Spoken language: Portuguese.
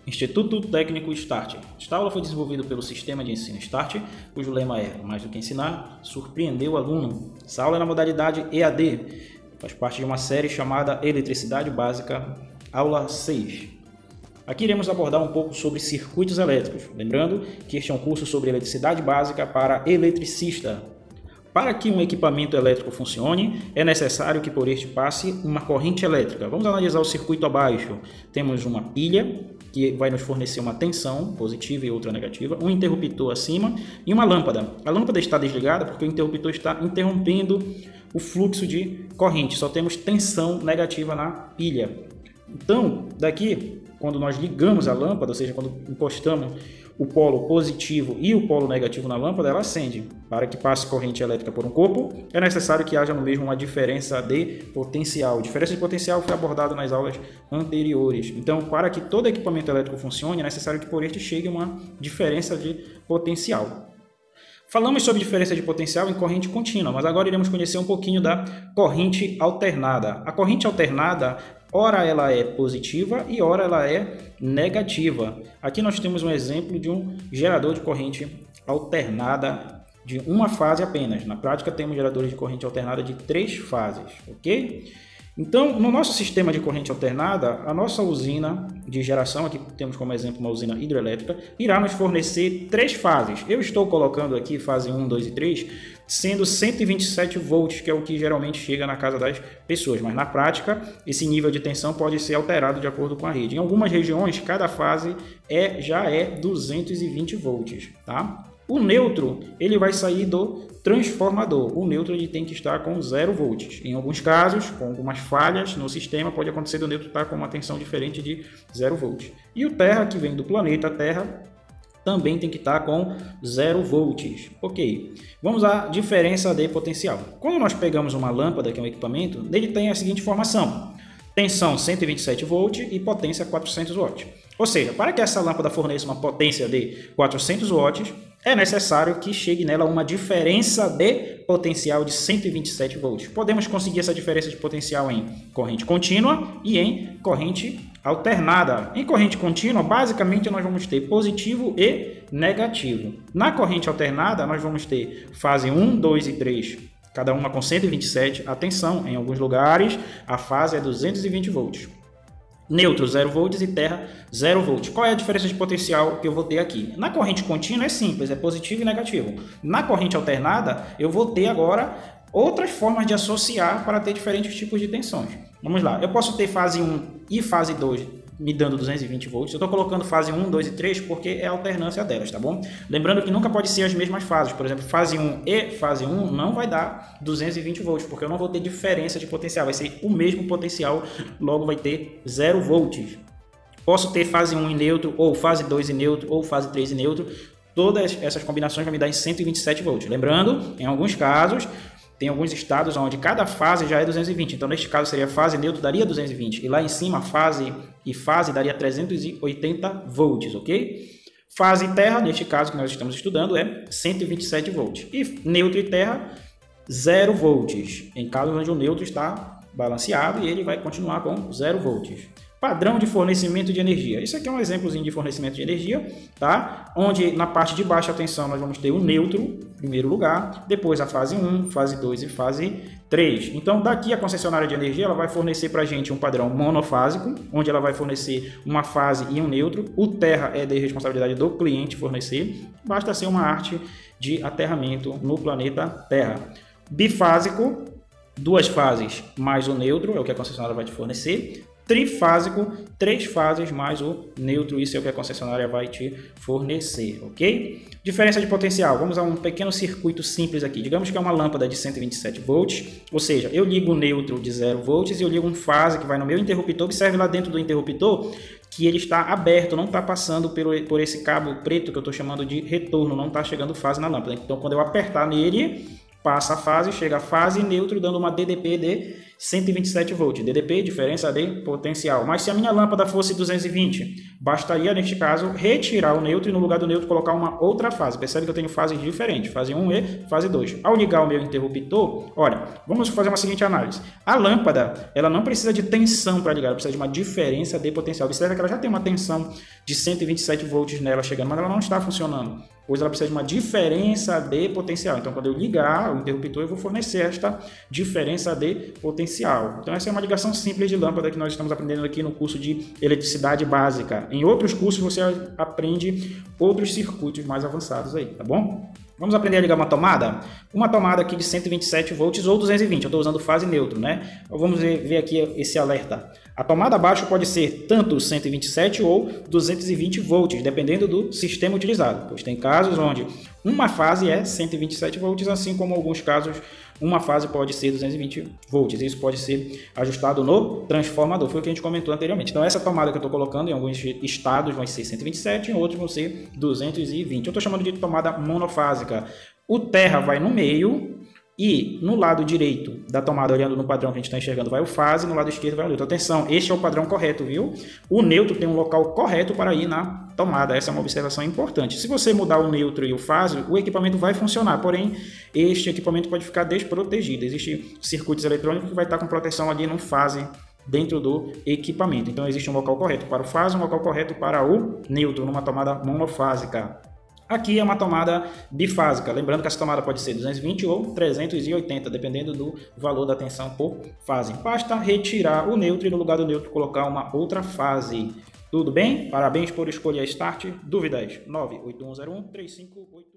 Instituto Técnico START. Esta aula foi desenvolvida pelo Sistema de Ensino START, cujo lema é mais do que ensinar, surpreender o aluno. Essa aula é na modalidade EAD, faz parte de uma série chamada Eletricidade Básica, aula 6. Aqui iremos abordar um pouco sobre circuitos elétricos, lembrando que este é um curso sobre eletricidade básica para eletricista. Para que um equipamento elétrico funcione, é necessário que por este passe uma corrente elétrica. Vamos analisar o circuito abaixo. Temos uma pilha, que vai nos fornecer uma tensão positiva e outra negativa, um interruptor acima e uma lâmpada. A lâmpada está desligada porque o interruptor está interrompendo o fluxo de corrente. Só temos tensão negativa na pilha. Então, daqui, quando nós ligamos a lâmpada, ou seja, quando encostamos o polo positivo e o polo negativo na lâmpada, ela acende. Para que passe corrente elétrica por um corpo, é necessário que haja no mesmo uma diferença de potencial. Diferença de potencial foi abordada nas aulas anteriores. Então, para que todo equipamento elétrico funcione, é necessário que por este chegue uma diferença de potencial. Falamos sobre diferença de potencial em corrente contínua, mas agora iremos conhecer um pouquinho da corrente alternada. A corrente alternada, ora ela é positiva e ora ela é negativa. Aqui nós temos um exemplo de um gerador de corrente alternada de uma fase apenas. Na prática temos geradores de corrente alternada de 3 fases, ok? Então, no nosso sistema de corrente alternada, a nossa usina de geração, aqui temos como exemplo uma usina hidrelétrica, irá nos fornecer 3 fases. Eu estou colocando aqui fase 1, 2 e 3, sendo 127 volts, que é o que geralmente chega na casa das pessoas. Mas na prática, esse nível de tensão pode ser alterado de acordo com a rede. Em algumas regiões, cada fase já é 220 volts, tá? O neutro, ele vai sair do transformador. O neutro ele tem que estar com 0 volts. Em alguns casos, com algumas falhas no sistema, pode acontecer do neutro estar com uma tensão diferente de 0 volts. E o terra, que vem do planeta Terra, também tem que estar com 0 volts. Ok, vamos à diferença de potencial. Quando nós pegamos uma lâmpada, que é um equipamento, ele tem a seguinte informação: tensão 127 volts e potência 400 watts. Ou seja, para que essa lâmpada forneça uma potência de 400 watts, é necessário que chegue nela uma diferença de potencial de 127 volts. Podemos conseguir essa diferença de potencial em corrente contínua e em corrente alternada. Em corrente contínua, basicamente, nós vamos ter positivo e negativo. Na corrente alternada, nós vamos ter fase 1, 2 e 3, cada uma com 127. Atenção, em alguns lugares, a fase é 220 volts. Neutro 0 volts e terra 0 volts. Qual é a diferença de potencial que eu vou ter aqui? Na corrente contínua é simples, é positivo e negativo. Na corrente alternada, eu vou ter agora outras formas de associar para ter diferentes tipos de tensões. Vamos lá, eu posso ter fase 1 e fase 2 me dando 220 volts. Eu estou colocando fase 1, 2 e 3 porque é a alternância delas, tá bom? Lembrando que nunca pode ser as mesmas fases. Por exemplo, fase 1 e fase 1 não vai dar 220 volts, porque eu não vou ter diferença de potencial. Vai ser o mesmo potencial, logo vai ter 0 volts. Posso ter fase 1 em neutro, ou fase 2 em neutro, ou fase 3 em neutro. Todas essas combinações vão me dar em 127 volts. Lembrando, em alguns casos, tem alguns estados onde cada fase já é 220. Então, neste caso, seria fase neutro, daria 220. E lá em cima, fase e fase daria 380 volts, ok? Fase e terra, neste caso que nós estamos estudando, é 127 volts. E neutro e terra, 0 volts. Em casos onde o neutro está balanceado e ele vai continuar com 0 volts. Padrão de fornecimento de energia. Isso aqui é um exemplozinho de fornecimento de energia, tá? Onde na parte de baixa tensão nós vamos ter o neutro, em primeiro lugar, depois a fase 1, fase 2 e fase 3. Então, daqui a concessionária de energia ela vai fornecer para a gente um padrão monofásico, onde ela vai fornecer uma fase e um neutro. O terra é de responsabilidade do cliente fornecer. Basta ser uma arte de aterramento no planeta Terra. Bifásico, 2 fases mais o neutro, é o que a concessionária vai te fornecer. Trifásico, 3 fases mais o neutro, isso é o que a concessionária vai te fornecer, ok? Diferença de potencial, vamos a um pequeno circuito simples aqui. Digamos que é uma lâmpada de 127 volts, ou seja, eu ligo o neutro de 0 volts e eu ligo um fase que vai no meu interruptor, que serve lá dentro do interruptor, que ele está aberto, não está passando por esse cabo preto que eu estou chamando de retorno, não está chegando fase na lâmpada. Então, quando eu apertar nele, passa a fase, chega a fase neutro, dando uma DDP de 127 volts, DDP, diferença de potencial. Mas se a minha lâmpada fosse 220, bastaria, neste caso, retirar o neutro e no lugar do neutro colocar uma outra fase. Percebe que eu tenho fases diferentes, fase 1 e fase 2. Ao ligar o meu interruptor, olha, vamos fazer uma seguinte análise. A lâmpada, ela não precisa de tensão para ligar, ela precisa de uma diferença de potencial. Observe que ela já tem uma tensão de 127 volts nela chegando, mas ela não está funcionando, pois ela precisa de uma diferença de potencial. Então, quando eu ligar o interruptor, eu vou fornecer esta diferença de potencial. Então, essa é uma ligação simples de lâmpada que nós estamos aprendendo aqui no curso de eletricidade básica. Em outros cursos, você aprende outros circuitos mais avançados aí, tá bom? Vamos aprender a ligar uma tomada? Uma tomada aqui de 127 volts ou 220. Eu estou usando fase neutro, né? Então, vamos ver aqui esse alerta. A tomada abaixo pode ser tanto 127 ou 220 volts, dependendo do sistema utilizado. Pois tem casos onde uma fase é 127 volts, assim como alguns casos uma fase pode ser 220 volts. Isso pode ser ajustado no transformador. Foi o que a gente comentou anteriormente. Então, essa tomada que eu estou colocando em alguns estados vai ser 127, em outros vão ser 220. Eu estou chamando de tomada monofásica. O terra vai no meio e no lado direito da tomada, olhando no padrão que a gente está enxergando, vai o fase, no lado esquerdo vai o neutro. Atenção, este é o padrão correto, viu? O neutro tem um local correto para ir na tomada. Essa é uma observação importante. Se você mudar o neutro e o fase, o equipamento vai funcionar, porém, este equipamento pode ficar desprotegido. Existem circuitos eletrônicos que vai estar com proteção ali no fase dentro do equipamento. Então, existe um local correto para o fase, um local correto para o neutro, numa tomada monofásica. Aqui é uma tomada bifásica, lembrando que essa tomada pode ser 220 ou 380, dependendo do valor da tensão por fase. Basta retirar o neutro e no lugar do neutro colocar uma outra fase. Tudo bem? Parabéns por escolher a Start. Dúvidas? 98101 3588.